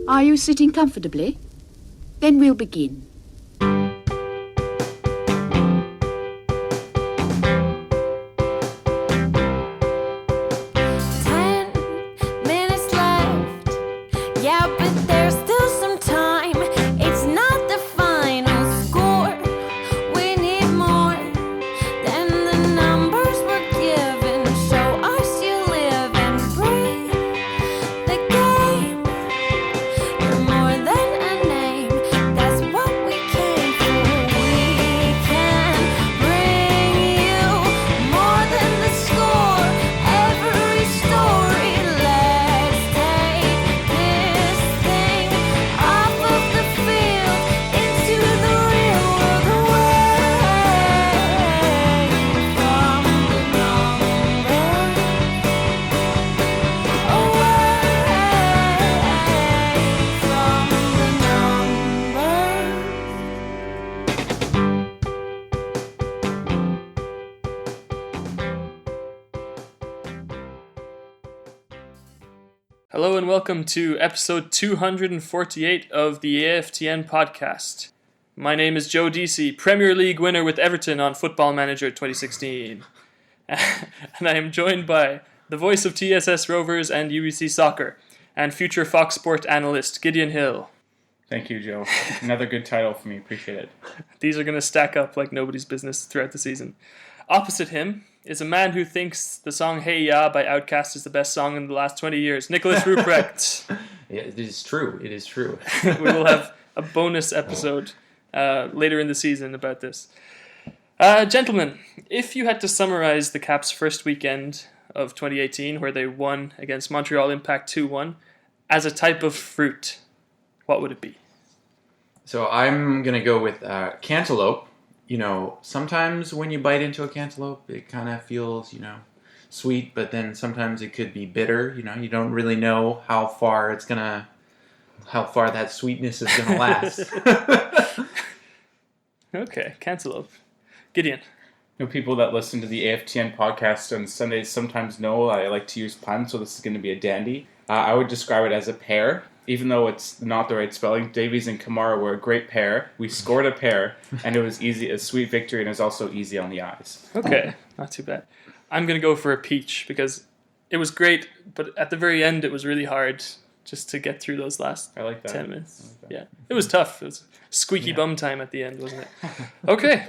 Are you sitting comfortably? Then we'll begin. Hello and welcome to episode 248 of the AFTN podcast. My name is Joe Deasy, Premier League winner with Everton on Football Manager 2016. And I am joined by the voice of TSS Rovers and UBC Soccer, and future Fox Sport analyst Gideon Hill. Thank you, Joe. Another good title for me. Appreciate it. These are going to stack up like nobody's business throughout the season. Opposite him is a man who thinks the song Hey Ya by Outkast is the best song in the last 20 years, Nicolaas Rupprecht. Yeah, it is true. It is true. We will have a bonus episode later in the season about this. Gentlemen, if you had to summarize the Caps' first weekend of 2018, where they won against Montreal Impact 2-1, as a type of fruit, what would it be? So I'm going to go with cantaloupe. You know, sometimes when you bite into a cantaloupe, it kind of feels, sweet, but then sometimes it could be bitter. You don't really know how far that sweetness is going to last. Okay, cantaloupe. Gideon. People that listen to the AFTN podcast on Sundays sometimes know I like to use puns, so this is going to be a dandy. I would describe it as a pear. Even though it's not the right spelling, Davies and Kamara were a great pair. We scored a pair, and it was easy, a sweet victory, and it was also easy on the eyes. Okay, not too bad. I'm going to go for a peach, because it was great, but at the very end it was really hard just to get through those last 10 minutes. Yeah, it was tough. It was squeaky bum time at the end, wasn't it? Okay,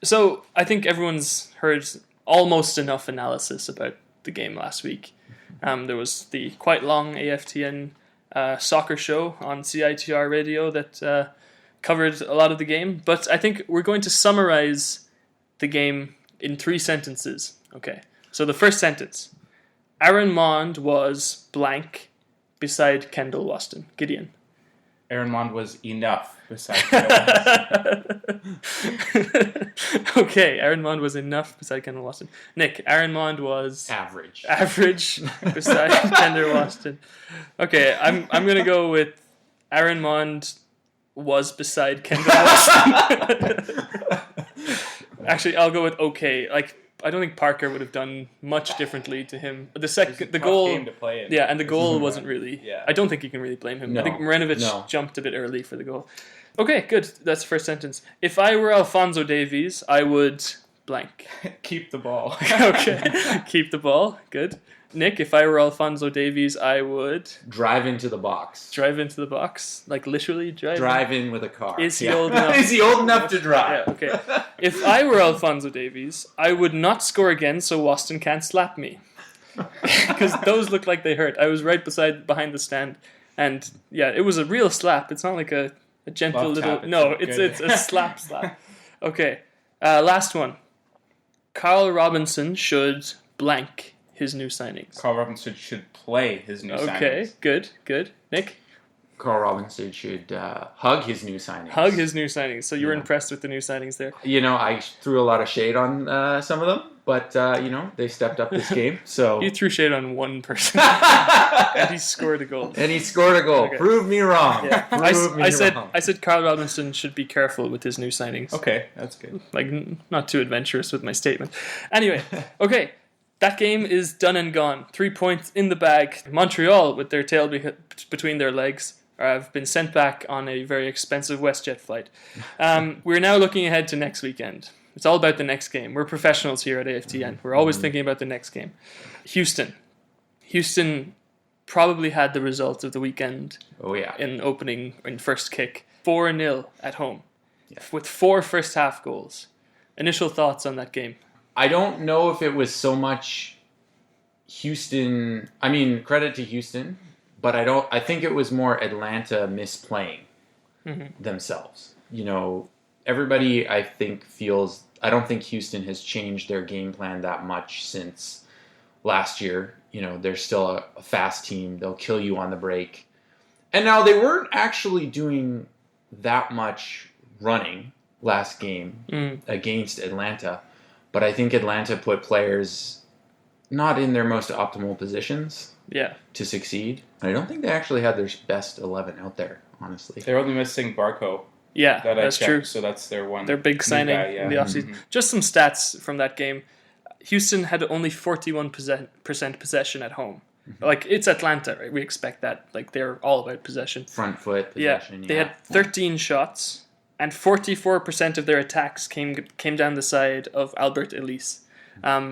so I think everyone's heard almost enough analysis about the game last week. There was the quite long AFTN soccer show on CITR radio that covered a lot of the game, but I think we're going to summarize the game in 3 sentences. Okay, so the first sentence: Aaron Maund was blank beside Kendall Waston. Gideon. Aaron Maund was enough beside Kendall Waston. Okay, Aaron Maund was enough beside Kendall Waston. Nick, Aaron Maund was average beside Kendall Waston. Okay, I'm gonna go with Aaron Maund was beside Kendall Waston. Actually, I'll go with okay. Like, I don't think Parker would have done much differently to him. The goal, game to play in. Yeah, and the goal wasn't really. Yeah. I don't think you can really blame him. No, I think Marinovic jumped a bit early for the goal. Okay, good. That's the first sentence. If I were Alphonso Davies, I would blank. Keep the ball. Okay, keep the ball. Good. Nick, if I were Alphonso Davies, I would Drive into the box. drive into the box, like literally drive. Drive in with a car. Is he old enough? Is he old enough to drive? Yeah, okay. If I were Alphonso Davies, I would not score again so Waston can't slap me. Because those look like they hurt. I was right behind the stand. And yeah, it was a real slap. It's not like a gentle Love little... tap. No, It's it's good. a slap. Okay, last one. Carl Robinson should blank his new signings. Carl Robinson should play his new signings. Okay, good. Nick? Carl Robinson should hug his new signings. Hug his new signings. So you were Yeah. impressed with the new signings there. I threw a lot of shade on some of them, but, they stepped up this game. So You threw shade on one person. And he scored a goal. And he scored a goal. Okay. Prove me wrong. Yeah. Prove me wrong. I said Carl Robinson should be careful with his new signings. Okay, that's good. Like, not too adventurous with my statement. Anyway, okay. That game is done and gone. 3 points in the bag. Montreal, with their tail between their legs, I've been sent back on a very expensive WestJet flight. We're now looking ahead to next weekend. It's all about the next game. We're professionals here at AFTN. We're always thinking about the next game. Houston probably had the result of the weekend. Oh yeah. In first kick. 4-0 at home. Yeah. With 4 first half goals. Initial thoughts on that game? I don't know if it was so much Houston. I mean, credit to Houston, but I think it was more Atlanta misplaying themselves. Everybody I think feels. I don't think Houston has changed their game plan that much since last year. They're still a fast team. They'll kill you on the break. And now they weren't actually doing that much running last game against Atlanta. But I think Atlanta put players not in their most optimal positions to succeed. I don't think they actually had their best 11 out there, honestly. They're only missing Barco. Yeah, that that's true. So that's their big signing in the offseason. Just some stats from that game. Houston had only 41% possession at home. Like, it's Atlanta, right? We expect that. Like, they're all about possession. Front foot possession, They had 13 shots, and 44% of their attacks came down the side of Albert Ellis.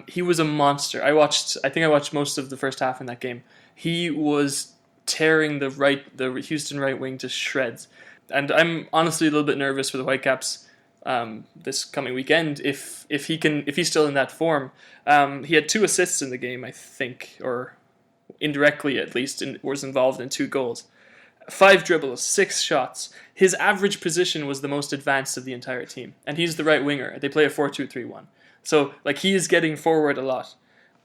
He was a monster. I think I watched most of the first half in that game. He was tearing the Houston right wing to shreds. And I'm honestly a little bit nervous for the Whitecaps this coming weekend if he's still in that form. He had 2 assists in the game, I think, or indirectly at least, was involved in 2 goals. 5 dribbles, 6 shots. His average position was the most advanced of the entire team, and he's the right winger. They play a 4-2-3-1. So, he is getting forward a lot.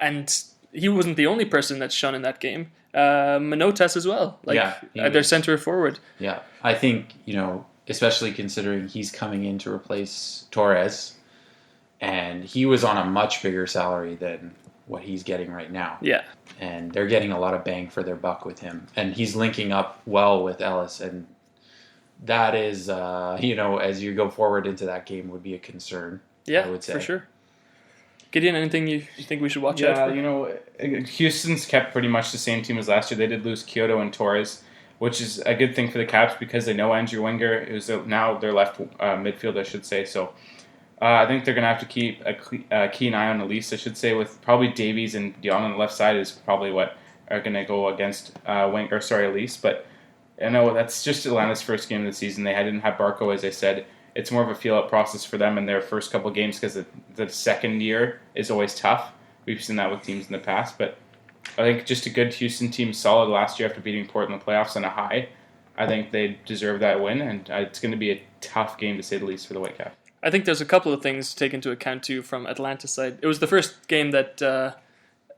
And he wasn't the only person that's shone in that game. Manotas as well, their center forward. Yeah, I think, especially considering he's coming in to replace Torres, and he was on a much bigger salary than what he's getting right now. Yeah. And they're getting a lot of bang for their buck with him. And he's linking up well with Ellis, and that is, as you go forward into that game, would be a concern, I would say. For sure. Gideon, anything you think we should watch out for? Houston's kept pretty much the same team as last year. They did lose Kyoto and Torres, which is a good thing for the Caps because they know Andrew Wenger is now their left midfield, I should say. So I think they're going to have to keep a keen eye on Elise, I should say, with probably Davies and Dion on the left side is probably what are going to go against Elise. But I know that's just Atlanta's first game of the season. They didn't have Barco, as I said. It's more of a feel-out process for them in their first couple games because the second year is always tough. We've seen that with teams in the past. But I think just a good Houston team, solid last year after beating Portland in the playoffs on a high. I think they deserve that win, and it's going to be a tough game to say the least for the Whitecaps. I think there's a couple of things to take into account too from Atlanta's side. It was the first game that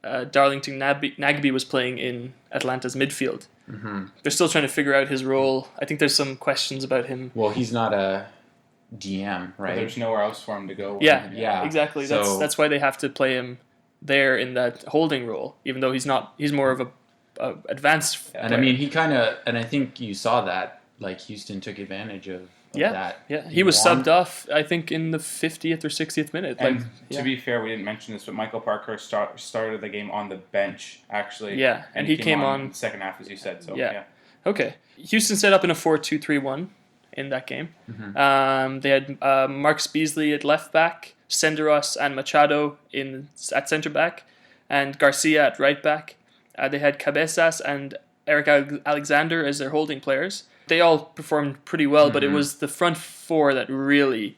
Darlington Nagby was playing in Atlanta's midfield. Mm-hmm. They're still trying to figure out his role. I think there's some questions about him. Well, he's not a DM, right? But there's nowhere else for him to go. Yeah, exactly. So, that's why they have to play him there in that holding role, even though he's not. He's more of a advanced. And player. I mean, he kind of, and I think you saw that. Like Houston took advantage of that. Yeah, he was subbed off, I think, in the 50th or 60th minute. And to be fair, we didn't mention this, but Michael Parker started the game on the bench, actually. Yeah, and he came on in the second half, as you said. So yeah. Okay. Houston set up in a 4-2-3-1 in that game. Mm-hmm. They had Marcus Beasley at left back, Senderos and Machado at centre back, and Garcia at right back. They had Cabezas and Eric Alexander as their holding players. They all performed pretty well, but it was the front four that really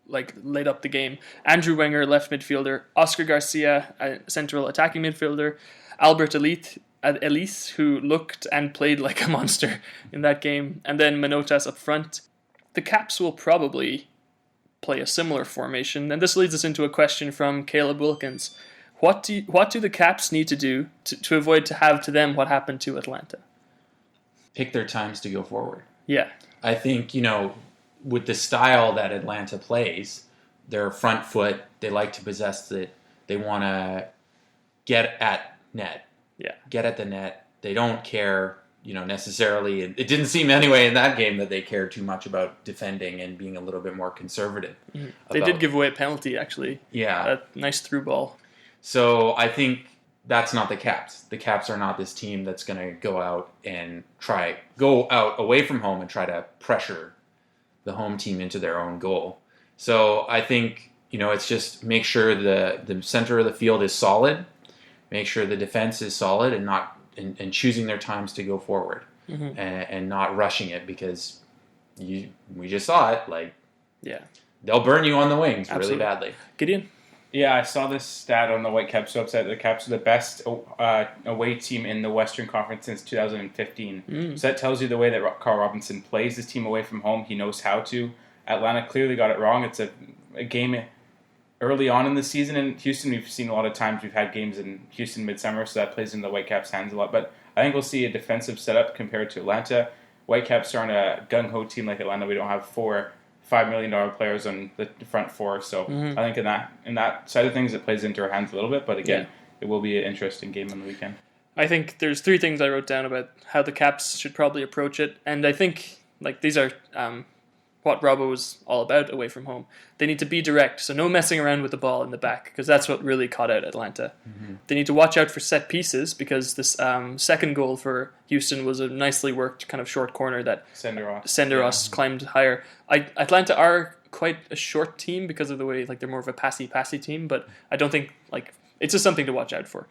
laid up the game. Andrew Wenger, left midfielder, Oscar Garcia, central attacking midfielder, Albert Elise, who looked and played like a monster in that game, and then Manotas up front. The Caps will probably play a similar formation, and this leads us into a question from Caleb Wilkins. What do the Caps need to do to avoid to have to them what happened to Atlanta? Pick their times to go forward. Yeah. I think, with the style that Atlanta plays, they're front foot, they like to possess it, they want to get at net. Yeah. Get at the net. They don't care, necessarily. It didn't seem anyway in that game that they cared too much about defending and being a little bit more conservative. Mm-hmm. They did give away a penalty, actually. Yeah. A nice through ball. So I think that's not the Caps. The Caps are not this team that's going to go out away from home and try to pressure the home team into their own goal. So I think, it's just make sure the center of the field is solid, make sure the defense is solid, and choosing their times to go forward, and not rushing it, because we just saw it. They'll burn you on the wings really badly. Gideon? Yeah, I saw this stat on the Whitecaps website. The Caps are the best away team in the Western Conference since 2015. So that tells you the way that Carl Robinson plays his team away from home. He knows how to. Atlanta clearly got it wrong. It's a game early on in the season in Houston. We've seen a lot of times we've had games in Houston midsummer, so that plays into the Whitecaps' hands a lot. But I think we'll see a defensive setup compared to Atlanta. Whitecaps aren't a gung-ho team like Atlanta. We don't have $4 million players on the front four, so I think in that side of things it plays into our hands a little bit, but again, it will be an interesting game on the weekend. I think there's 3 things I wrote down about how the Caps should probably approach it, and I think these are what Robbo was all about away from home. They need to be direct, so no messing around with the ball in the back, because that's what really caught out Atlanta. They need to watch out for set pieces, because this second goal for Houston was a nicely worked kind of short corner that Senderos climbed higher. Atlanta are quite a short team because of the way they're more of a passy team, but I don't think it's just something to watch out for.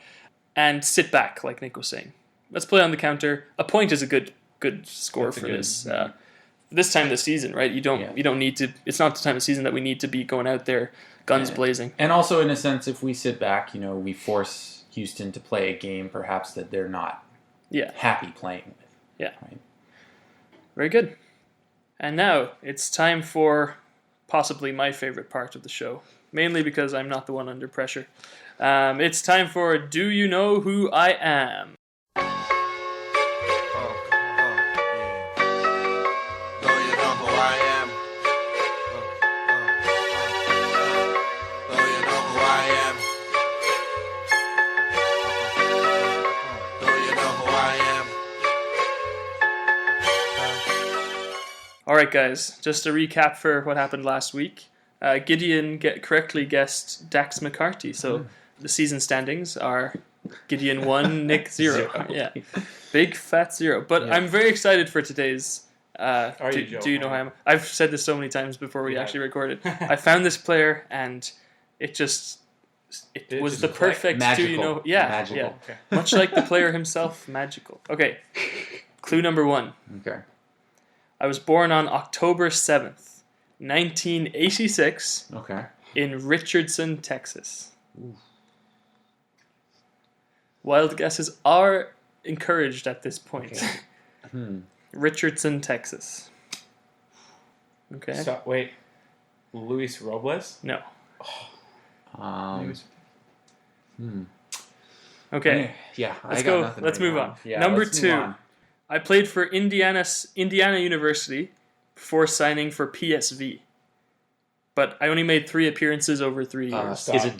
And sit back, like Nick was saying. Let's play on the counter. A point is a good score for this. This time of the season, right? You don't need to. It's not the time of the season that we need to be going out there guns blazing. And also, in a sense, if we sit back, we force Houston to play a game perhaps that they're not happy playing with. Yeah. Right? Very good. And now it's time for possibly my favorite part of the show, mainly because I'm not the one under pressure. It's time for Do You Know Who I Am? All right, guys, just a recap for what happened last week. Gideon correctly guessed Dax McCarty. So the season standings are Gideon 1, Nick 0. Yeah, big fat 0. But I'm very excited for today's Do You Know Who I Am? I've said this so many times before we actually recorded. I found this player, and it was the perfect magical. Do You Know? Yeah, magical. Yeah. Okay. Much like the player himself, magical. Okay, clue number 1. Okay. I was born on October 7th, 1986, in Richardson, Texas. Ooh. Wild guesses are encouraged at this point. Okay. Richardson, Texas. Okay. So, wait, Luis Robles? No. Okay. Yeah. Let's go. Let's move on. Yeah, Number 2. I played for Indiana University before signing for PSV, but I only made 3 appearances over 3 years. Is it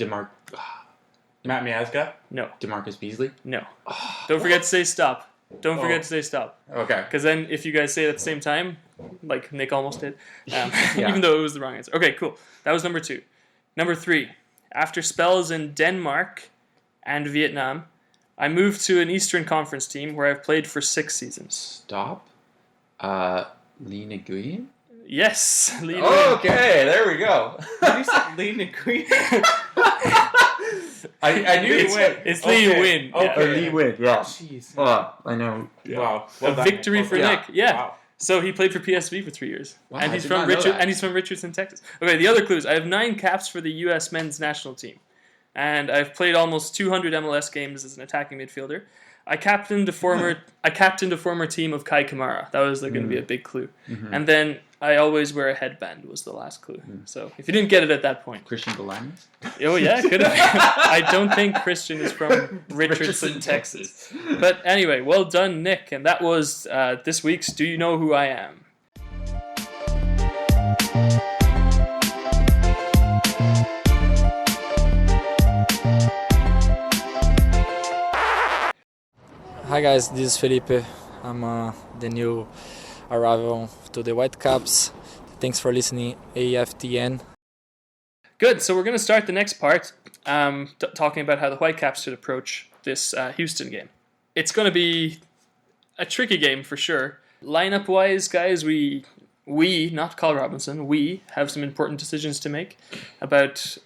Matt Miazga? No. DeMarcus Beasley? No. Don't forget to say stop. Don't forget to say stop. Okay. Because then if you guys say it at the same time, like Nick almost did, even though it was the wrong answer. Okay, cool. That was number 2. Number 3. After spells in Denmark and Vietnam, I moved to an Eastern Conference team where I've played for 6 seasons. Stop. Lee Nguyen? Yes, Lee Nguyen. Okay, there we go. You said Lee Nguyen? I knew it's Lee Nguyen. Okay. Lee Nguyen, yeah. Jeez. I know. Yeah. Wow. A victory for Nick. Yeah. Wow. So he played for PSV for 3 years. Wow, and he's from Richardson, Texas. Okay, the other clues. I have 9 caps for the U.S. men's national team. And I've played almost 200 MLS games as an attacking midfielder. I captained a former team of Kai Kamara. That was going to be a big clue. Mm-hmm. And then I always wear a headband was the last clue. So if you didn't get it at that point. Christian Bolaños? Oh yeah, could have. I don't think Christian is from Richardson, Texas. But anyway, well done, Nick. And that was this week's Do You Know Who I Am? Hi guys, this is Felipe. I'm the new arrival to the Whitecaps. Thanks for listening, AFTN. Good, so we're going to start the next part talking about how the Whitecaps should approach this Houston game. It's going to be a tricky game for sure. Lineup-wise, guys, we, not Carl Robinson, we have some important decisions to make about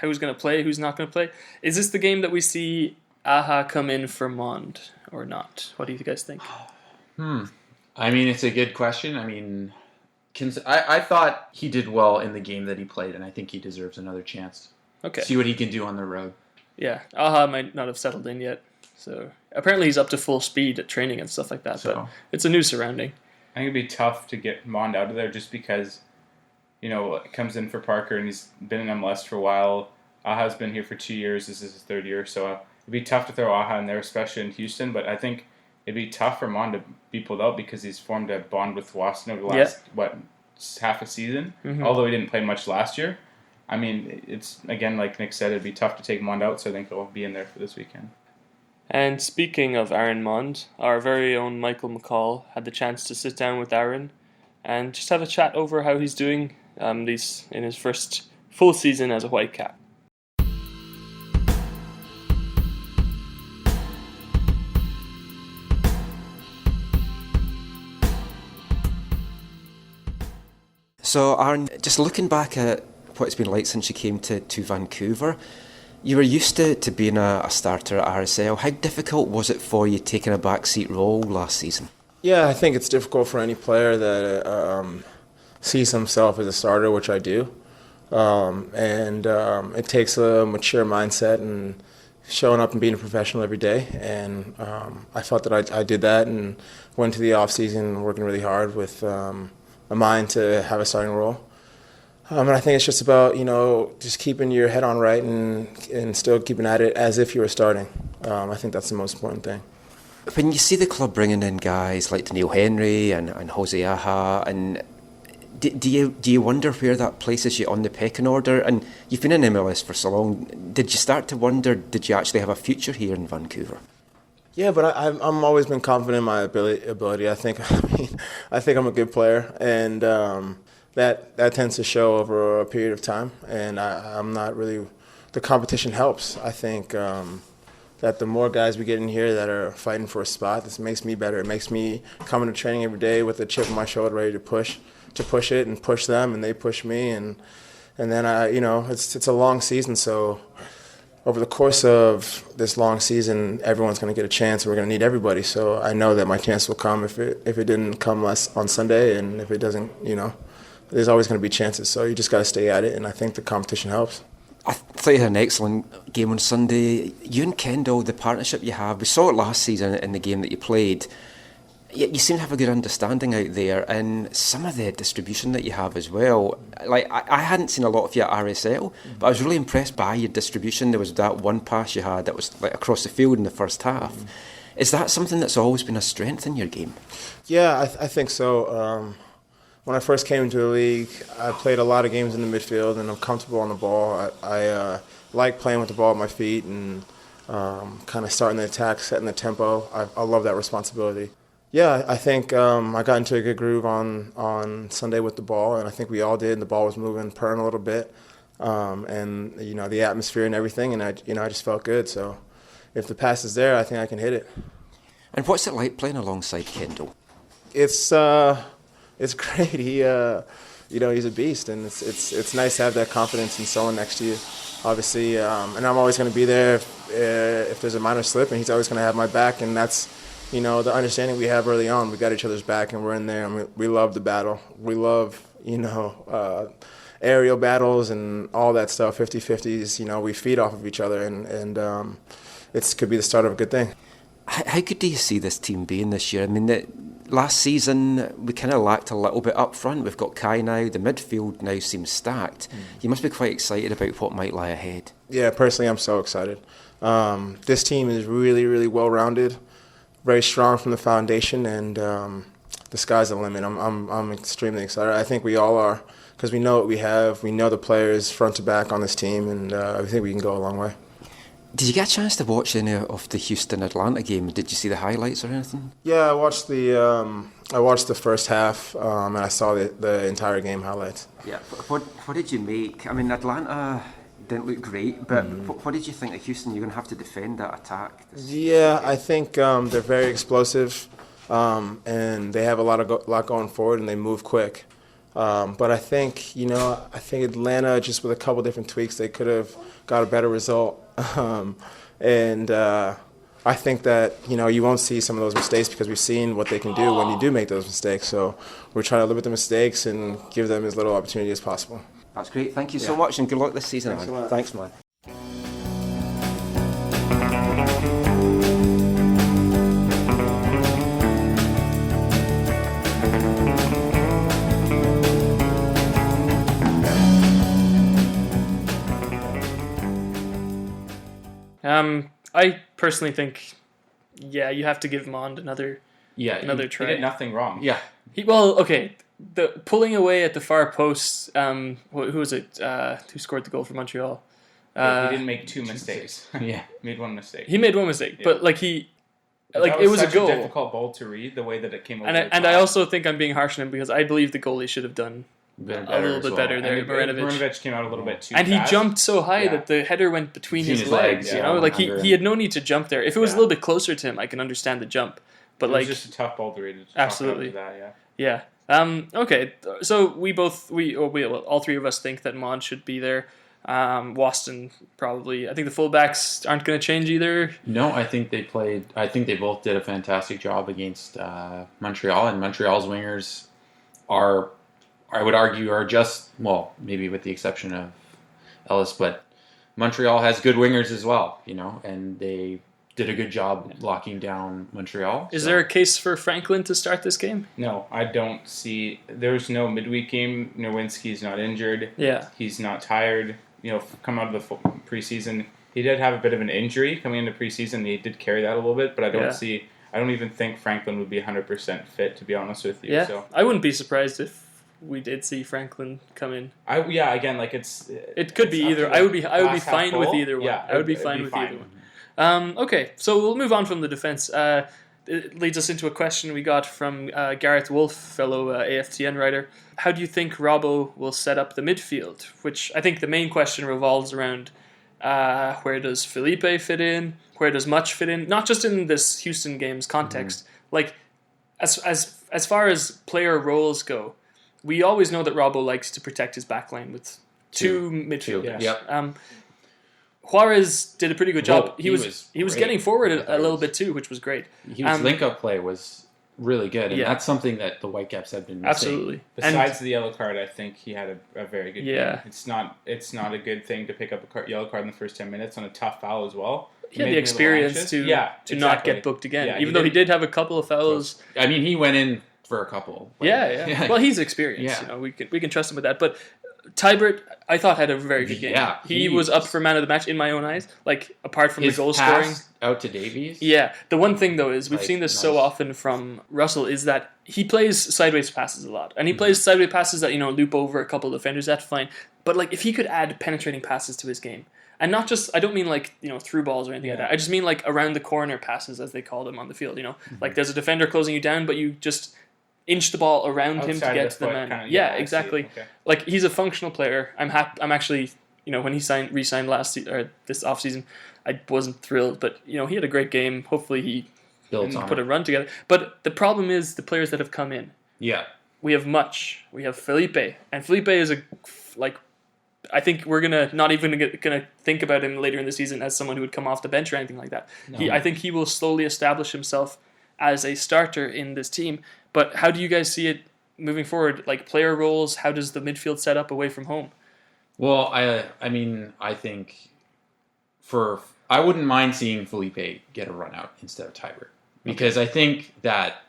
who's going to play, who's not going to play. Is this the game that we see Aha come in for Maund or not? What do you guys think? I mean, it's a good question. I mean, I thought he did well in the game that he played, and I think he deserves another chance. Okay. See what he can do on the road. Yeah, Aha might not have settled in yet. So apparently he's up to full speed at training and stuff like that, but it's a new surrounding. I think it'd be tough to get Maund out of there just because, it comes in for Parker and he's been in MLS for a while. Aha's been here for 2 years. This is his third year, so it'd be tough to throw Aha in there, especially in Houston. But I think it'd be tough for Maund to be pulled out because he's formed a bond with Waston over the last, half a season, although he didn't play much last year. I mean, it's, again, like Nick said, it'd be tough to take Maund out, so I think he'll be in there for this weekend. And speaking of Aaron Maund, our very own Michael McCall had the chance to sit down with Aaron and just have a chat over how he's doing in his first full season as a Whitecap. So Aaron, just looking back at what it's been like since you came to Vancouver, you were used to being a starter at RSL. How difficult was it for you taking a backseat role last season? Yeah, I think it's difficult for any player that sees himself as a starter, which I do. It takes a mature mindset and showing up and being a professional every day. And I felt that I did that and went to the off-season working really hard with a mind to have a starting role. And I think it's just about, just keeping your head on right and still keeping at it as if you were starting. I think that's the most important thing. When you see the club bringing in guys like Daniel Henry and Jose Aja, and do you wonder where that places you on the pecking order? And you've been in MLS for so long. Did you start to wonder, did you actually have a future here in Vancouver? Yeah, but I'm always been confident in my ability. I think I'm a good player, and that tends to show over a period of time. And I'm not really. The competition helps. I think that the more guys we get in here that are fighting for a spot, this makes me better. It makes me come into training every day with a chip on my shoulder, ready to push it and push them, and they push me, and then it's a long season, so. Over the course of this long season, everyone's going to get a chance, and we're going to need everybody. So I know that my chance will come if it didn't come on Sunday, and if it doesn't, there's always going to be chances. So you just got to stay at it, and I think the competition helps. I thought you had an excellent game on Sunday. You and Kendall, the partnership you have, we saw it last season in the game that you played. You seem to have a good understanding out there, and some of the distribution that you have as well. Like I hadn't seen a lot of you at RSL, but I was really impressed by your distribution. There was that one pass you had that was like across the field in the first half. Is that something that's always been a strength in your game? Yeah, I think so. When I first came into the league, I played a lot of games in the midfield, and I'm comfortable on the ball. I like playing with the ball at my feet and kind of starting the attack, setting the tempo. I love that responsibility. Yeah, I think I got into a good groove on Sunday with the ball, and I think we all did. The ball was moving, purring a little bit, and the atmosphere and everything, and I just felt good. So if the pass is there, I think I can hit it. And what's it like playing alongside Kendall? It's great. He's a beast, and it's nice to have that confidence in someone next to you, obviously. And I'm always going to be there if there's a minor slip, and he's always going to have my back, and that's. The understanding we have early on, we got each other's back, and we're in there, and we love the battle. We love, aerial battles and all that stuff, 50-50s. We feed off of each other, and it could be the start of a good thing. How good do you see this team being this year? I mean, last season, we kind of lacked a little bit up front. We've got Kai now. The midfield now seems stacked. You must be quite excited about what might lie ahead. Yeah, personally, I'm so excited. This team is really, really well-rounded. Very strong from the foundation, and the sky's the limit. I'm extremely excited. I think we all are, because we know what we have. We know the players front to back on this team, and I think we can go a long way. Did you get a chance to watch any of the Houston-Atlanta game? Did you see the highlights or anything? Yeah, I watched the first half, and I saw the entire game highlights. Yeah. What did you make? I mean, Atlanta, didn't look great. But what did you think of Houston? You're going to have to defend that attack. Yeah, I think they're very explosive, and they have a lot going forward, and they move quick. But I think Atlanta, just with a couple different tweaks, they could have got a better result. I think that, you won't see some of those mistakes because we've seen what they can do when you do make those mistakes. So we're trying to limit the mistakes and give them as little opportunity as possible. That's great. Thank you so much, and good luck this season. Thanks a lot. Thanks, man. I personally think, you have to give Maund another try. He did nothing wrong. Yeah. The pulling away at the far post. Who was it? Who scored the goal for Montreal? He didn't make two mistakes. Yeah, made one mistake. He made one mistake, but it was such a goal. A difficult ball to read the way that it came over. And I also think I'm being harsh on him because I believe the goalie should have done a little bit better there. Marinovic came out a little bit too and fast. He jumped so high that the header went between his legs. He had no need to jump there. If it was a little bit closer to him, I can understand the jump. But it was just a tough ball to read. Absolutely. That, yeah. Okay. So all three of us think that Maund should be there. Waston probably. I think the fullbacks aren't going to change either. No, I think they both did a fantastic job against Montreal, and Montreal's wingers are, I would argue, are just, well, maybe with the exception of Ellis, but Montreal has good wingers as well, and they did a good job locking down Montreal. Is there a case for Franklin to start this game? No, I don't see. There's no midweek game. Nowinski's not injured. Yeah. He's not tired. Come out of the preseason. He did have a bit of an injury coming into preseason. He did carry that a little bit, but I don't even think Franklin would be 100% fit, to be honest with you. Yeah. So I wouldn't be surprised if we did see Franklin come in. It could be either. I would be fine with either one. Yeah, I would be fine with either one. Okay, so we'll move on from the defense. It leads us into a question we got from Gareth Wolf, fellow AFTN writer. How do you think Robbo will set up the midfield? Which I think the main question revolves around where does Felipe fit in? Where does Much fit in? Not just in this Houston game's context. Like, as far as player roles go, we always know that Robbo likes to protect his backline with two midfielders. Yep. Juarez did a pretty good job. Well, he was getting forward a little bit too, which was great. His link-up play was really good, and that's something that the Whitecaps have been missing. Absolutely. Besides the yellow card, I think he had a very good game. It's not a good thing to pick up a yellow card in the first 10 minutes on a tough foul as well. He had the experience to not get booked again, even though he did have a couple of fouls. I mean, he went in for a couple. Yeah. Well, he's experienced. Yeah. We can trust him with that. But Tybert, I thought, had a very good game. Yeah, he was up for man of the match in my own eyes. Like, apart from the goal scoring, out to Davies. Yeah, the one thing though is we've seen this so often from Russell is that he plays sideways passes a lot, and he plays sideways passes that loop over a couple of defenders. That's fine. But like, if he could add penetrating passes to his game, and not just, I don't mean like through balls or anything like that. I just mean like around the corner passes, as they call them on the field. Like there's a defender closing you down, but you just inch the ball around him to get to the man. Exactly. Okay. Like, he's a functional player. I'm actually, when he re-signed this offseason, I wasn't thrilled, but he had a great game. Hopefully he put a run together. But the problem is the players that have come in. Yeah. We have Much. We have Felipe, and Felipe is I think we're not even gonna think about him later in the season as someone who would come off the bench or anything like that. No. I think he will slowly establish himself as a starter in this team. But how do you guys see it moving forward? Like, player roles, how does the midfield set up away from home? Well, I mean, I think I wouldn't mind seeing Felipe get a run out instead of Tybert, because I think that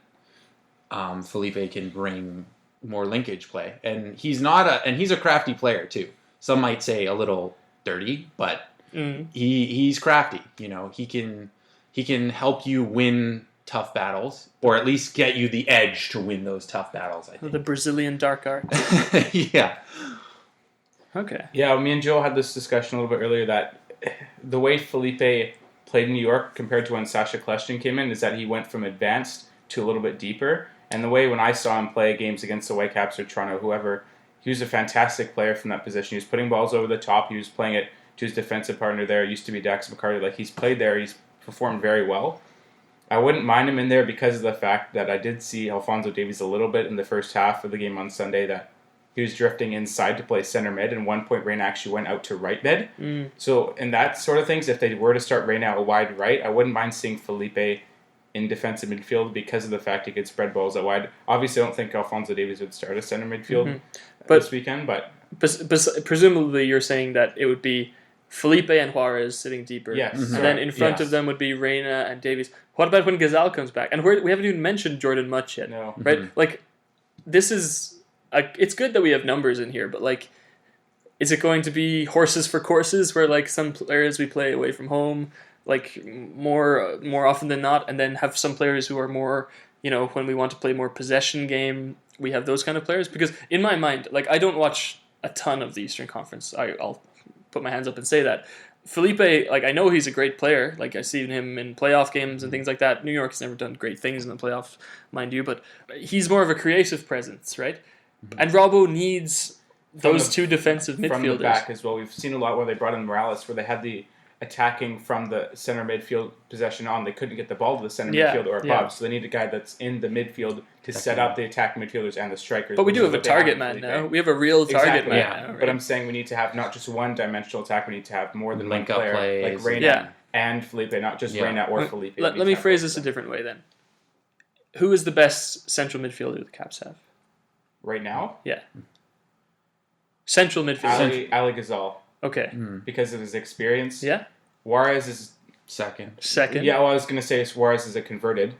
Felipe can bring more linkage play, and he's a crafty player too. Some might say a little dirty, but he's crafty. He can help you win tough battles, or at least get you the edge to win those tough battles, I think. The Brazilian dark art. Yeah. Okay. Yeah, me and Joe had this discussion a little bit earlier that the way Felipe played in New York compared to when Sasha Kleshtin came in is that he went from advanced to a little bit deeper. And the way when I saw him play games against the Whitecaps or Toronto, whoever, he was a fantastic player from that position. He was putting balls over the top. He was playing it to his defensive partner there. It used to be Dax McCarty. Like, he's played there. He's performed very well. I wouldn't mind him in there because of the fact that I did see Alphonso Davies a little bit in the first half of the game on Sunday, that he was drifting inside to play center mid, and 1 point Reyna actually went out to right mid. So in that sort of things, if they were to start Reyna a wide right, I wouldn't mind seeing Felipe in defensive midfield because of the fact he could spread balls out wide. Obviously, I don't think Alphonso Davies would start a center midfield this weekend, but presumably you're saying that it would be Felipe and Juarez sitting deeper. Yes. And then in front of them would be Reyna and Davies. What about when Gazal comes back? And we haven't even mentioned Jordan Much yet. No. Right? Like, this is... it's good that we have numbers in here, but, like, is it going to be horses for courses where, like, some players we play away from home, like, more often than not, and then have some players who are more, you know, when we want to play more possession game, we have those kind of players? Because in my mind, like, I don't watch a ton of the Eastern Conference. I'll put my hands up and say that. Felipe, like, I know he's a great player. Like, I've seen him in playoff games and things like that. New York's never done great things in the playoffs, mind you, but he's more of a creative presence, right? And Robbo needs those two defensive midfielders. From the back as well. We've seen a lot where they brought in Morales, where they had the attacking from the center midfield possession on. They couldn't get the ball to the center midfield or above, so they need a guy that's in the midfield to set up the attacking midfielders and the strikers. But we do have a target man now. We have a real target man now. Right? But I'm saying we need to have not just one-dimensional attack. We need to have more than one player, plays, like Reyna and Felipe, not just Reyna or Felipe. Let me phrase this a different way then. Who is the best central midfielder the Caps have? Right now? Yeah. Central midfielder. Ali Gazal. Okay. Because of his experience. Yeah. Juarez is second. Yeah, well, I was going to say Juarez is a converted.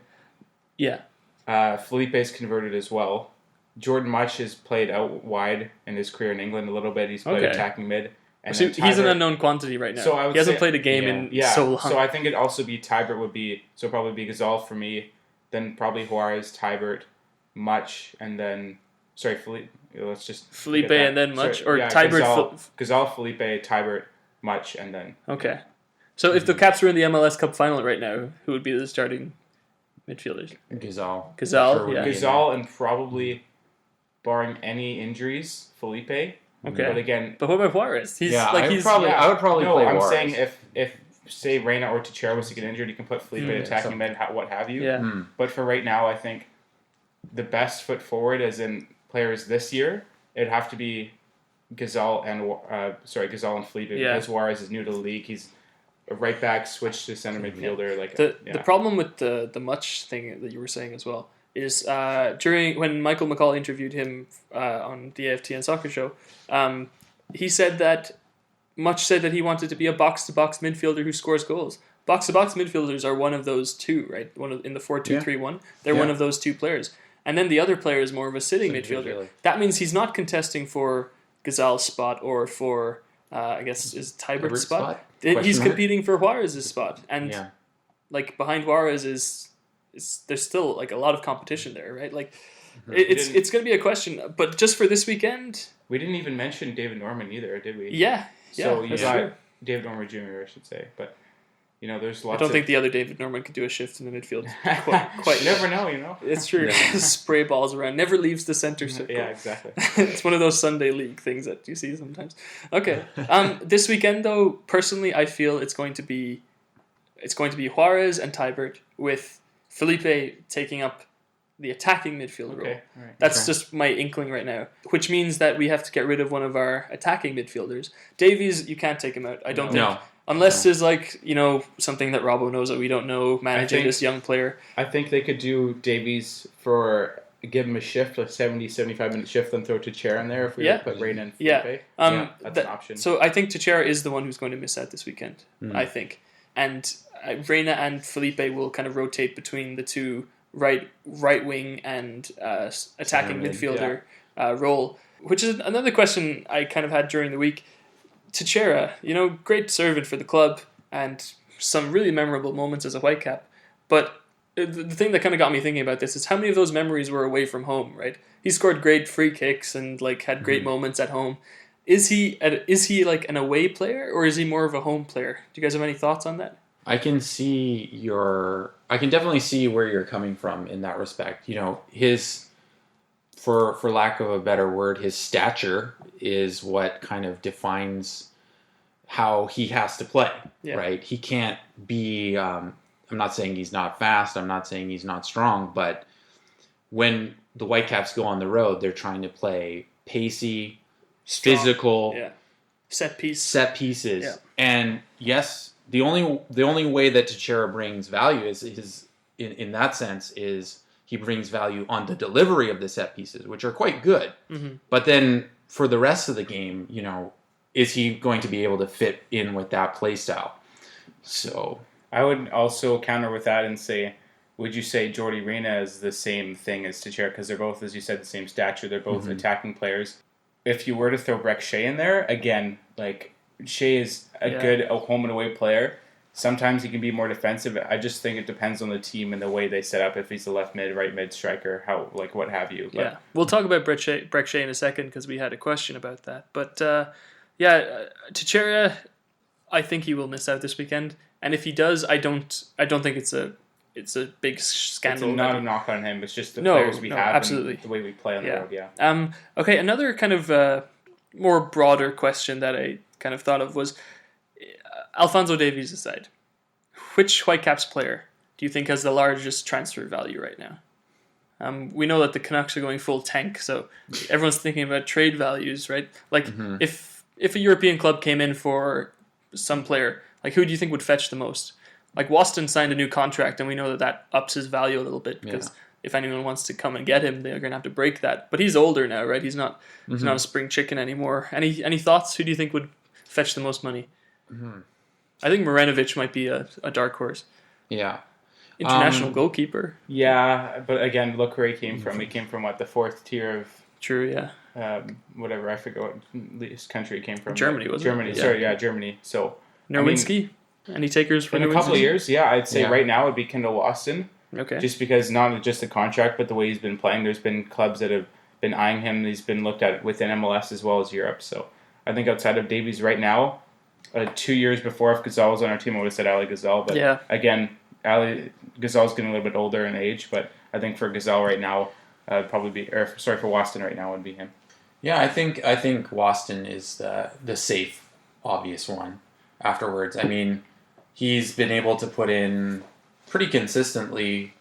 Yeah. Felipe's converted as well. Jordan Much has played out wide in his career in England a little bit. He's played attacking mid. And so he's an unknown quantity right now. So he hasn't played a game in so long. So I think it'd also be Tybert would be, so probably be Gazal for me, then probably Juarez, Tybert, Much, and then, Felipe. Let's just Felipe and then Much, Tybert. Gazal, Felipe, Tybert, Much, and then. Okay. So if the Caps were in the MLS Cup final right now, who would be the starting midfielders? Gazal. Gazal and probably, barring any injuries, Felipe. Okay. But again... But what about Juarez? I would probably play Juarez. I'm saying if say, Reyna or Teixeira was to get injured, you can put Felipe attacking mid, what have you. Yeah. But for right now, I think the best foot forward, as in players this year, it'd have to be Gazal and Felipe, because Juarez is new to the league. He's a right back, switched to center midfielder. The problem with the Much thing that you were saying as well is when Michael McCall interviewed him on the AFTN soccer show, he said that Much said that he wanted to be a box-to-box midfielder who scores goals. Box-to-box midfielders are one of those two, right? In the 4-2-3-1, they're one of those two players. And then the other player is more of a sitting midfielder. That means he's not contesting for Gazal's spot or for, I guess, is Tybert's spot? He's competing for Juarez's spot. And like behind Juarez is there's still like a lot of competition there, right? Like it's going to be a question. But just for this weekend... We didn't even mention David Norman either, did we? Yeah. So you got David Norman Jr., I should say. But, you know, there's lots I don't think the other David Norman could do a shift in the midfield. Quite you never know, you know. It's true. Spray balls around. Never leaves the center circle. Yeah, exactly. It's one of those Sunday league things that you see sometimes. Okay. This weekend, though, personally, I feel it's going to be Juarez and Tybert with Felipe taking up the attacking midfield role. Right. That's just my inkling right now, which means that we have to get rid of one of our attacking midfielders. Davies, you can't take him out. I don't think. Unless there's like, you know, something that Robbo knows that we don't know, managing this young player. I think they could do Davies give him a shift, a 70, 75-minute shift, then throw Teixeira in there if we put Reyna and Felipe. That's an option. So I think Teixeira is the one who's going to miss out this weekend, I think. And Reyna and Felipe will kind of rotate between the two right wing and attacking midfielder role, which is another question I kind of had during the week. Teixeira, you know, great servant for the club and some really memorable moments as a Whitecap, but the thing that kind of got me thinking about this is how many of those memories were away from home, right? He scored great free kicks and like had great moments at home. Is he like an away player or is he more of a home player? Do you guys have any thoughts on that? I can definitely see where you're coming from in that respect. You know, for lack of a better word, his stature is what kind of defines how he has to play, Yeah. right? He can't be, I'm not saying he's not fast, I'm not saying he's not strong, but when the Whitecaps go on the road, they're trying to play pacey, Strong. physical, set pieces. Yeah. And yes, the only way that Teixeira brings value is in that sense is he brings value on the delivery of the set pieces, which are quite good. Mm-hmm. But then for the rest of the game, is he going to be able to fit in with that play style? So I would also counter with that and say, would you say Jordy Reyna is the same thing as Teixeira? Because they're both, as you said, the same stature. They're both attacking players. If you were to throw Breck Shea in there, again, like Shea is a good home and away player. Sometimes he can be more defensive. I just think it depends on the team and the way they set up. If he's a left mid, right mid striker, how what have you. But, we'll talk about Breck Shea in a second because we had a question about that. But Teixeira, I think he will miss out this weekend. And if he does, I don't think it's a big scandal. It's not a knock on him. It's just the players we have absolutely. and the way we play on the road. Okay, another kind of more broader question that I kind of thought of was, Alphonso Davies aside, which Whitecaps player do you think has the largest transfer value right now? We know that the Canucks are going full tank, so everyone's thinking about trade values, right? Like, if a European club came in for some player, like who do you think would fetch the most? Like Waston signed a new contract, and we know that ups his value a little bit because if anyone wants to come and get him, they're going to have to break that. But he's older now, right? He's not a spring chicken anymore. Any thoughts? Who do you think would fetch the most money? I think Marinovic might be a dark horse. Yeah. International goalkeeper. Yeah, but again, look where he came from. He came from the fourth tier of... True, yeah. Whatever, I forget what country he came from. Germany, wasn't it? Germany, sorry, Germany. So Nerwinski? Any takers for in Nerwinski? a couple of years, I'd say right now it'd be Kendall Waston. Okay. Just because not just the contract, but the way he's been playing. There's been clubs that have been eyeing him. He's been looked at within MLS as well as Europe. So I think outside of Davies right now, 2 years before, if Gazal was on our team, I would have said Ali Gazal. But again, Ali Gazal's getting a little bit older in age. But I think for Gazal right now, for Waston right now would be him. Yeah, I think Waston is the safe, obvious one. Afterwards, I mean, he's been able to put in pretty consistently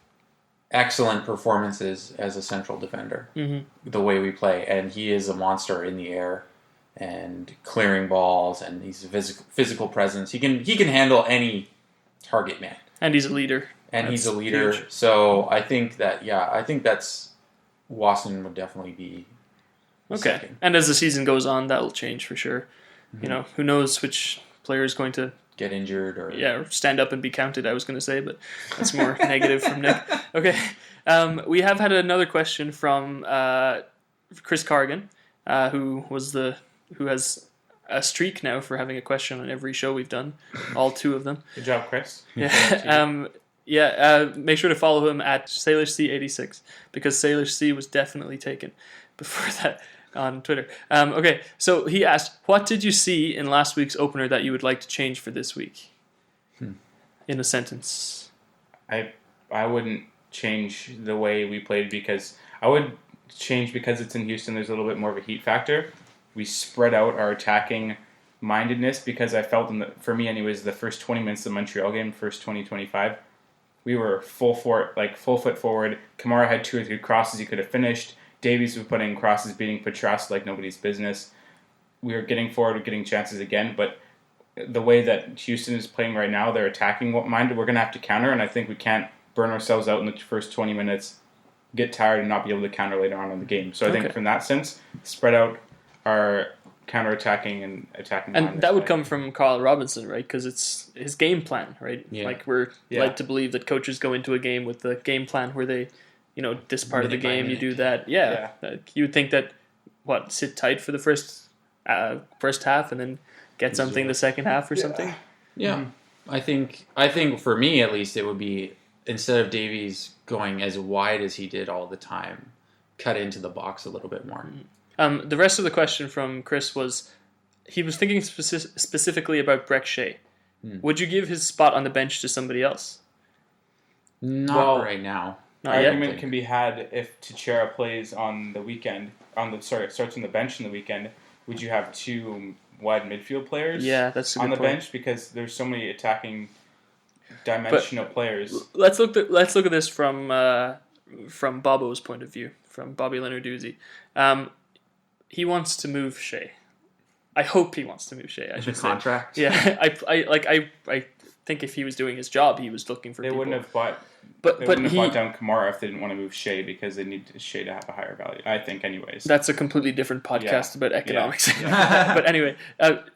excellent performances as a central defender. The way we play, and he is a monster in the air and clearing balls, and he's a physical presence. He can handle any target man, and he's a leader. He's a leader. Huge. So I think that's Waston would definitely be second. And as the season goes on, that'll change for sure. Who knows which player is going to get injured or stand up and be counted, I was going to say, but that's more negative from Nick. Okay. We have had another question from Chris Cargan, who has a streak now for having a question on every show we've done, all 2 of them. Good job, Chris. Make sure to follow him at SailorC86 because Sailor C was definitely taken before that on Twitter. Okay, so he asked, what did you see in last week's opener that you would like to change for this week? In a sentence. I wouldn't change the way we played because I would change because it's in Houston. There's a little bit more of a heat factor. We spread out our attacking mindedness because I felt for me anyways, the first 20 minutes of the Montreal game, first 20-25, we were full foot forward. Kamara had 2 or 3 crosses he could have finished. Davies was putting crosses, beating Petras like nobody's business. We were getting forward, getting chances again, but the way that Houston is playing right now, they're attacking minded. We're going to have to counter, and I think we can't burn ourselves out in the first 20 minutes, get tired, and not be able to counter later on in the game. So I think from that sense, spread out our counter-attacking and attacking. And that would come from Carl Robinson, right? Because it's his game plan, right? Yeah. Like we're led to believe that coaches go into a game with the game plan where they, this part of the game, you do that. Yeah. You would think that, sit tight for the first half and then get something the second half or something? Yeah. I think for me, at least, it would be, instead of Davies going as wide as he did all the time, cut into the box a little bit more. The rest of the question from Chris was, he was thinking specifically about Breck Shea. Would you give his spot on the bench to somebody else? Not right now. Argument can be had if Teixeira plays on the weekend. Starts on the bench on the weekend. Would you have 2 wide midfield players. Yeah, that's a good on the point. bench because there's so many attacking dimensional players. Let's look at this from Bobo's point of view, from Bobby Leonard Deasy. He wants to move Shea. I hope he wants to move Shea. I should say. Contract. Yeah, I think if he was doing his job, he was looking for. They people. wouldn't have bought. But They wouldn't he, have bought down Kamara if they didn't want to move Shea because they need Shea to have a higher value. I think, anyways. That's a completely different podcast about economics. Yeah. But anyway,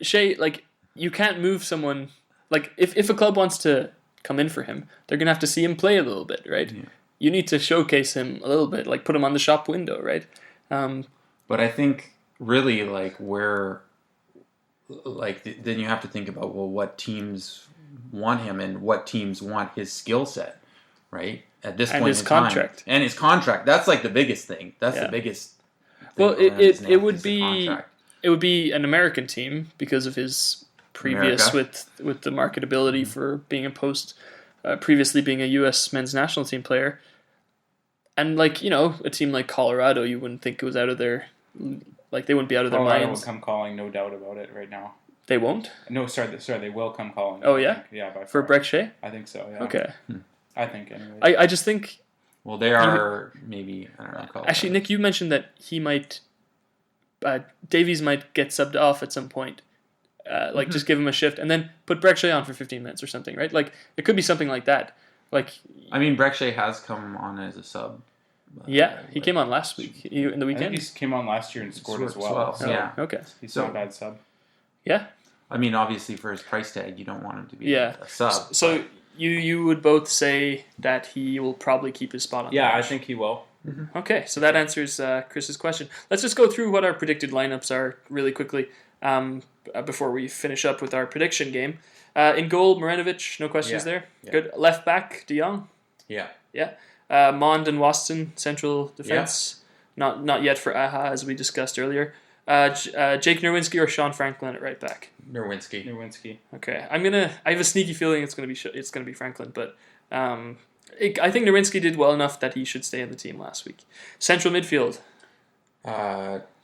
Shea, like, you can't move someone. Like, if a club wants to come in for him, they're gonna have to see him play a little bit, right? Yeah. You need to showcase him a little bit, like put him on the shop window, right? But I think really like where, like then you have to think about, well, what teams want him and what teams want his skill set, right? At this And point his in time. contract. And his contract. That's like the biggest thing. That's Yeah. the biggest thing Well, around his neck it would is the be contract. an American team because of his previous America. with the marketability for being previously being a U.S. men's national team player, and like a team like Colorado, you wouldn't think it was out of their they wouldn't be out of their Colorado minds. will come calling, no doubt about it. Right now, They won't. no, sorry, they will come calling. Oh, I yeah? think. Yeah, by For far. Breck Shea? I think so. Yeah. Okay. I think anyway. I just think Well, they are maybe, I don't know. Colorado. actually, Nick, you mentioned that he might Davies might get subbed off at some point. Just give him a shift and then put Breck Shea on for 15 minutes or something, right? Like it could be something like that. Like I mean, Breck Shea has come on as a sub. he came on last week in the I think weekend. he came on last year and scored as well. So Yeah. Okay. he's So- not a bad sub. Yeah. I mean, obviously for his price tag, you don't want him to be Yeah. a sub. So you would both say that he will probably keep his spot on. Yeah, the I bench. think he will. Okay, so that answers Chris's question. Let's just go through what our predicted lineups are really quickly before we finish up with our prediction game. In goal, Marinovic, no questions Yeah. there. Yeah. Good. Left back, De Jong. Yeah. Yeah. Maund and Waston, central defense. Not yet for Aha, as we discussed earlier. Jake Nerwinski or Sean Franklin at right back. Nerwinski. Okay, I have a sneaky feeling it's gonna be Franklin, but I think Nerwinski did well enough that he should stay in the team last week. Central midfield.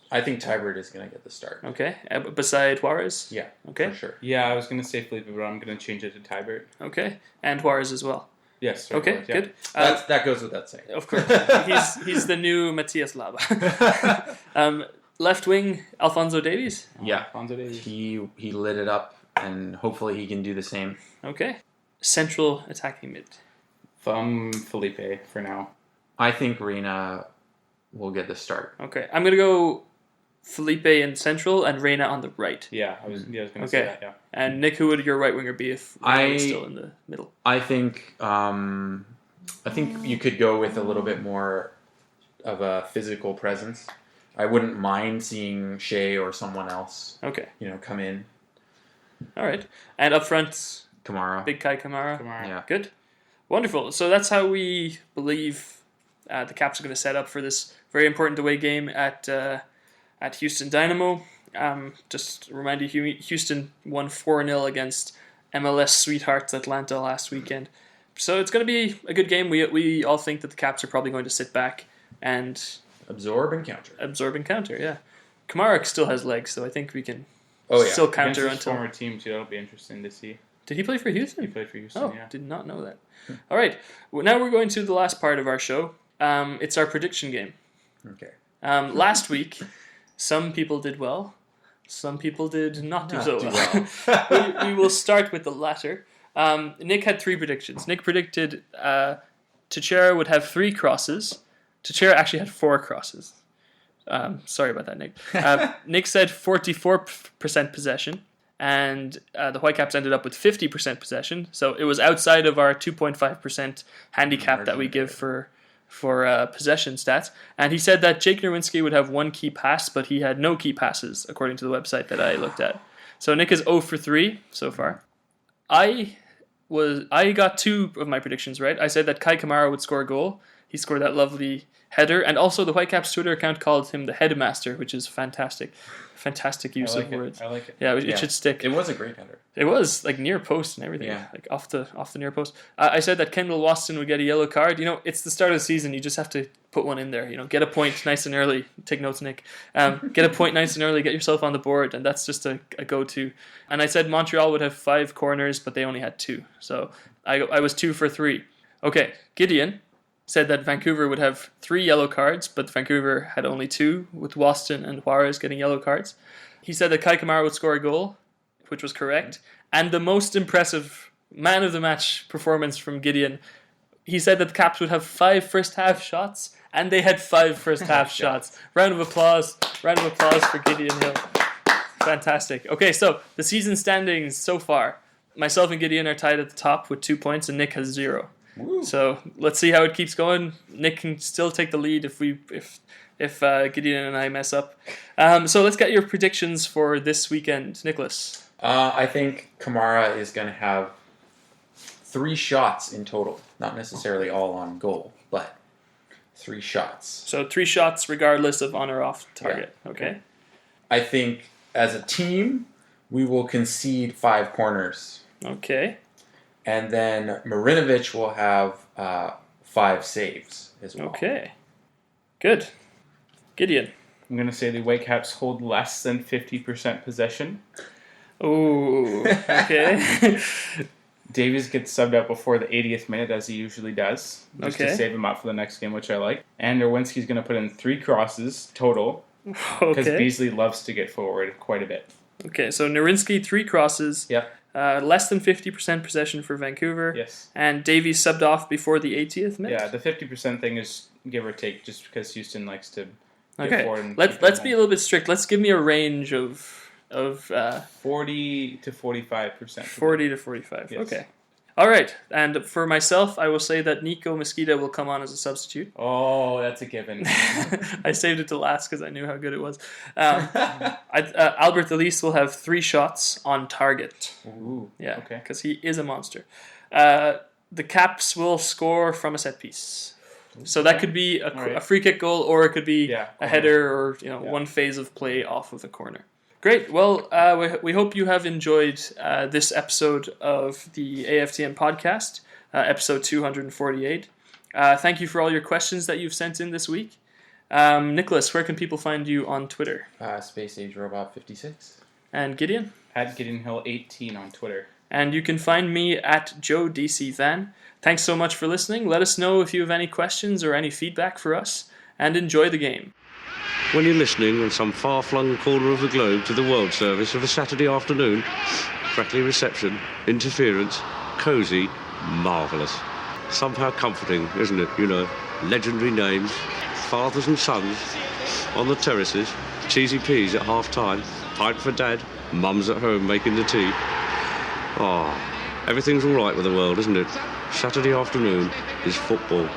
I think Tybert is going to get the start. Okay, beside Juarez. Yeah. Okay. For sure. Yeah, I was going to say Felipe, but I'm going to change it to Tybert. Okay, and Juarez as well. Yes. Okay, Juarez, yeah. good. That goes without saying. Of course, he's the new Matthias Laba. Left wing, Alphonso Davies. Yeah. Alphonso Davies. He lit it up, and hopefully he can do the same. Okay, central attacking mid. Felipe for now. I think Reina will get the start. Okay, I'm gonna go Felipe in central and Reina on the right. Yeah, I was going to say Okay. that, yeah. And Nick, who would your right winger be if Reina was still in the middle? I think you could go with a little bit more of a physical presence. I wouldn't mind seeing Shea or someone else, Okay, come in. all right. And up front, Kamara. Big Kai Kamara. Yeah. Good. Wonderful. So that's how we believe the Caps are going to set up for this very important away game at Houston Dynamo. Just remind you, Houston won 4-0 against MLS sweethearts Atlanta last weekend. So it's going to be a good game. We all think that the Caps are probably going to sit back and Absorb and counter. Yeah. Kamara still has legs, so I think we can Oh, yeah. still counter Against his until... former team, too. That'll be interesting to see. Did he play for Houston? He played for Houston, Oh, yeah. did not know that. All right. Well, now we're going to the last part of our show. It's our prediction game. Okay. Last week, some people did well. Some people did not do so do well. we will start with the latter. Nick had 3 predictions. Nick predicted Teixeira would have 3 crosses. Teixeira actually had 4 crosses. Sorry about that, Nick. Nick said 44% possession. And the Whitecaps ended up with 50% possession, so it was outside of our 2.5% handicap that we give for possession stats. And he said that Jake Nerwinski would have 1 key pass, but he had no key passes, according to the website that I looked at. So Nick is 0 for 3 so far. I got 2 of my predictions right. I said that Kai Kamara would score a goal, he scored that lovely header. And also the Whitecaps Twitter account called him the Headmaster, which is fantastic. Fantastic use of words. I like it. Yeah, it should stick. It was a great header. It was like near post and everything, like off the near post. I said that Kendall Waston would get a yellow card. It's the start of the season. You just have to put one in there. Get a point nice and early. Take notes, Nick. Get a point nice and early. Get yourself on the board, and that's just a go-to. And I said Montreal would have 5 corners, but they only had 2. So I was 2 for 3. Okay, Gideon said that Vancouver would have 3 yellow cards, but Vancouver had only 2, with Waston and Juarez getting yellow cards. He said that Kai Kamara would score a goal, which was correct. And the most impressive man of the match performance from Gideon, he said that the Caps would have 5 first half shots, and they had 5 first half shots. Round of applause for Gideon Hill. Fantastic. Okay, so the season standings so far. Myself and Gideon are tied at the top with 2 points, and Nick has 0. Woo. So let's see how it keeps going. Nick can still take the lead if Gideon and I mess up. So let's get your predictions for this weekend, Nicholas. I think Kamara is going to have 3 shots in total. Not necessarily all on goal, but 3 shots. So 3 shots regardless of on or off target. Yeah. Okay. I think as a team, we will concede 5 corners. Okay. And then Marinovic will have 5 saves as well. Okay. Good. Gideon. I'm going to say the Whitecaps hold less than 50% possession. Oh, okay. Davies gets subbed out before the 80th minute, as he usually does, just to save him up for the next game, which I like. And Nerwinski's going to put in 3 crosses total, because Beasley loves to get forward quite a bit. Okay, so Nerwinski, 3 crosses. Yep. Less than 50% possession for Vancouver. Yes. And Davies subbed off before the 80th minute. Yeah, the 50% thing is give or take, just because Houston likes to get forward. And let's be a little bit strict. Let's give me a range of 40 to 45%. 40 to 45. Yes. Okay. All right. And for myself, I will say that Nico Mosqueda will come on as a substitute. Oh, that's a given. I saved it to last because I knew how good it was. Albert Elise will have 3 shots on target. Ooh. Yeah. Okay. Because he is a monster. The Caps will score from a set piece. So that could be a free kick goal, or it could be a header, or one phase of play off of the corner. Great. Well, we hope you have enjoyed this episode of the AFTN podcast, episode 248. Thank you for all your questions that you've sent in this week. Nicholas, where can people find you on Twitter? Space Age Robot 56. And Gideon? At Gideon Hill 18 on Twitter. And you can find me at Joe DC Van. Thanks so much for listening. Let us know if you have any questions or any feedback for us, and enjoy the game. When you're listening in some far-flung corner of the globe to the World Service of a Saturday afternoon, crackly reception, interference, cosy, marvellous. Somehow comforting, isn't it? Legendary names, fathers and sons, on the terraces, cheesy peas at half-time, pint for dad, mum's at home making the tea. Everything's all right with the world, isn't it? Saturday afternoon is football.